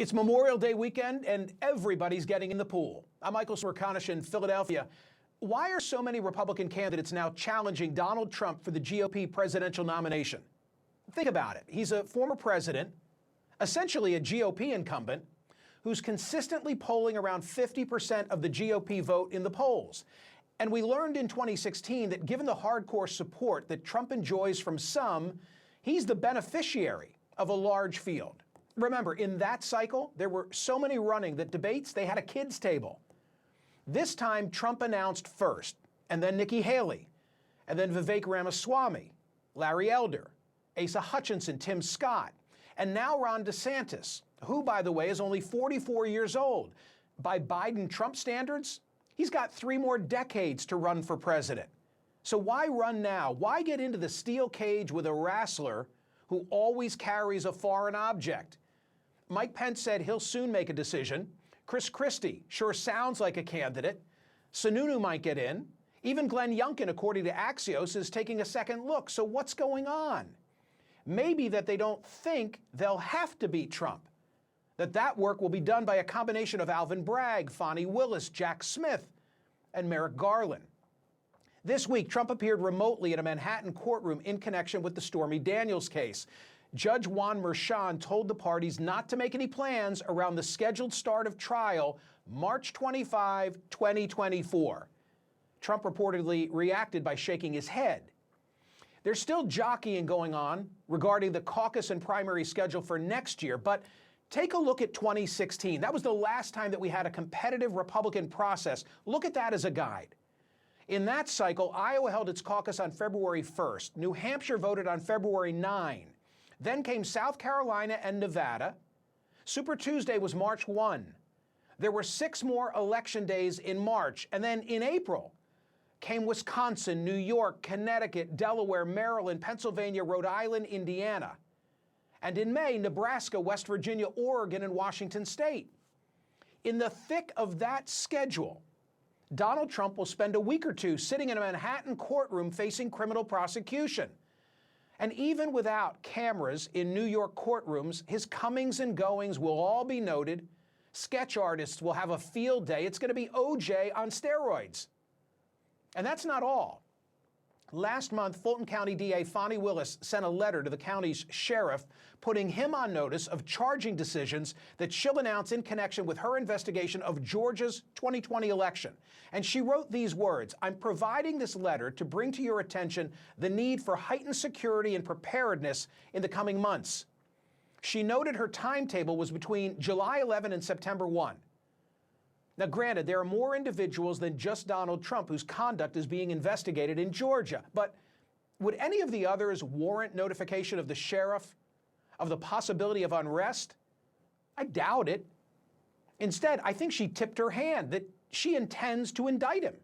It's Memorial Day weekend, and everybody's getting in the pool. I'm Michael Smerconish in Philadelphia. Why are so many Republican candidates now challenging Donald Trump for the GOP presidential nomination? Think about it. He's a former president, essentially a GOP incumbent, who's consistently polling around 50% of the GOP vote in the polls. And we learned in 2016 that given the hardcore support that Trump enjoys from some, he's the beneficiary of a large field. Remember, in that cycle, there were so many running that debates, they had a kids' table. This time, Trump announced first, and then Nikki Haley, and then Vivek Ramaswamy, Larry Elder, Asa Hutchinson, Tim Scott, and now Ron DeSantis, who, by the way, is only 44 years old. By Biden-Trump standards, he's got 3 more decades to run for president. So why run now? Why get into the steel cage with a wrestler who always carries a foreign object? Mike Pence said he'll soon make a decision. Chris Christie sure sounds like a candidate. Sununu might get in. Even Glenn Youngkin, according to Axios, is taking a second look. So what's going on? Maybe that they don't think they'll have to beat Trump. That work will be done by a combination of Alvin Bragg, Fani Willis, Jack Smith, and Merrick Garland. This week, Trump appeared remotely in a Manhattan courtroom in connection with the Stormy Daniels case. Judge Juan Merchan told the parties not to make any plans around the scheduled start of trial, March 25, 2024. Trump reportedly reacted by shaking his head. There's still jockeying going on regarding the caucus and primary schedule for next year, but take a look at 2016. That was the last time that we had a competitive Republican process. Look at that as a guide. In that cycle, Iowa held its caucus on February 1st. New Hampshire voted on February 9. Then came South Carolina and Nevada. Super Tuesday was March 1. There were 6 more election days in March. And then in April came Wisconsin, New York, Connecticut, Delaware, Maryland, Pennsylvania, Rhode Island, Indiana. And in May, Nebraska, West Virginia, Oregon, and Washington State. In the thick of that schedule, Donald Trump will spend a week or two sitting in a Manhattan courtroom facing criminal prosecution. And even without cameras in New York courtrooms, his comings and goings will all be noted. Sketch artists will have a field day. It's going to be OJ on steroids. And that's not all. Last month, Fulton County DA Fani Willis sent a letter to the county's sheriff putting him on notice of charging decisions that she'll announce in connection with her investigation of Georgia's 2020 election. And she wrote these words: "I'm providing this letter to bring to your attention the need for heightened security and preparedness in the coming months." She noted her timetable was between July 11 and September 1. Now, granted, there are more individuals than just Donald Trump whose conduct is being investigated in Georgia. But would any of the others warrant notification of the sheriff of the possibility of unrest? I doubt it. Instead, I think she tipped her hand that she intends to indict him.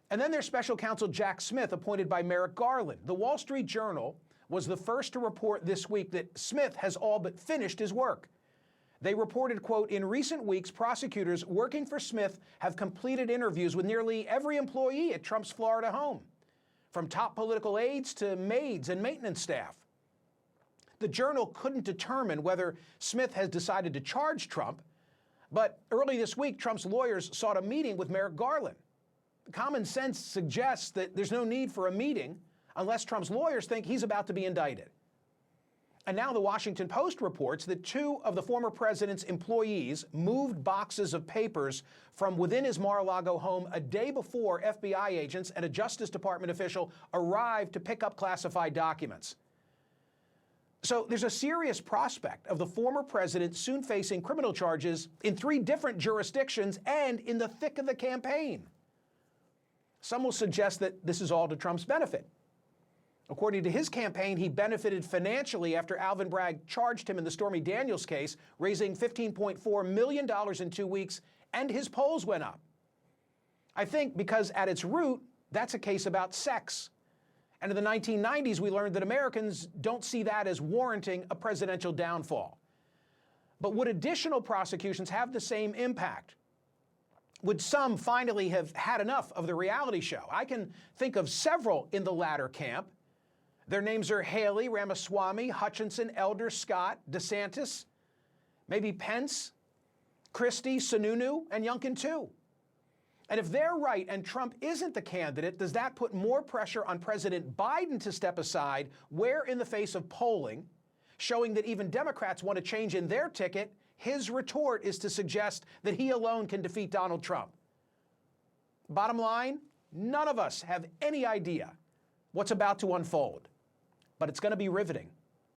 And then there's special counsel Jack Smith, appointed by Merrick Garland. The Wall Street Journal was the first to report this week that Smith has all but finished his work. They reported, quote, "In recent weeks, prosecutors working for Smith have completed interviews with nearly every employee at Trump's Florida home, from top political aides to maids and maintenance staff." The Journal couldn't determine whether Smith has decided to charge Trump, but early this week, Trump's lawyers sought a meeting with Merrick Garland. Common sense suggests that there's no need for a meeting unless Trump's lawyers think he's about to be indicted. And now the Washington Post reports that 2 of the former president's employees moved boxes of papers from within his Mar-a-Lago home a day before FBI agents and a Justice Department official arrived to pick up classified documents. So there's a serious prospect of the former president soon facing criminal charges in 3 different jurisdictions and in the thick of the campaign. Some will suggest that this is all to Trump's benefit. According to his campaign, he benefited financially after Alvin Bragg charged him in the Stormy Daniels case, raising $15.4 million in 2 weeks, and his polls went up. I think because at its root, that's a case about sex. And in the 1990s, we learned that Americans don't see that as warranting a presidential downfall. But would additional prosecutions have the same impact? Would some finally have had enough of the reality show? I can think of several in the latter camp. Their names are Haley, Ramaswamy, Hutchinson, Elder, Scott, DeSantis. Maybe Pence, Christie, Sununu, and Youngkin too. And if they're right and Trump isn't the candidate, does that put more pressure on President Biden to step aside, where in the face of polling showing that even Democrats want to change in their ticket, his retort is to suggest that he alone can defeat Donald Trump? Bottom line, none of us have any idea what's about to unfold, but it's going to be riveting.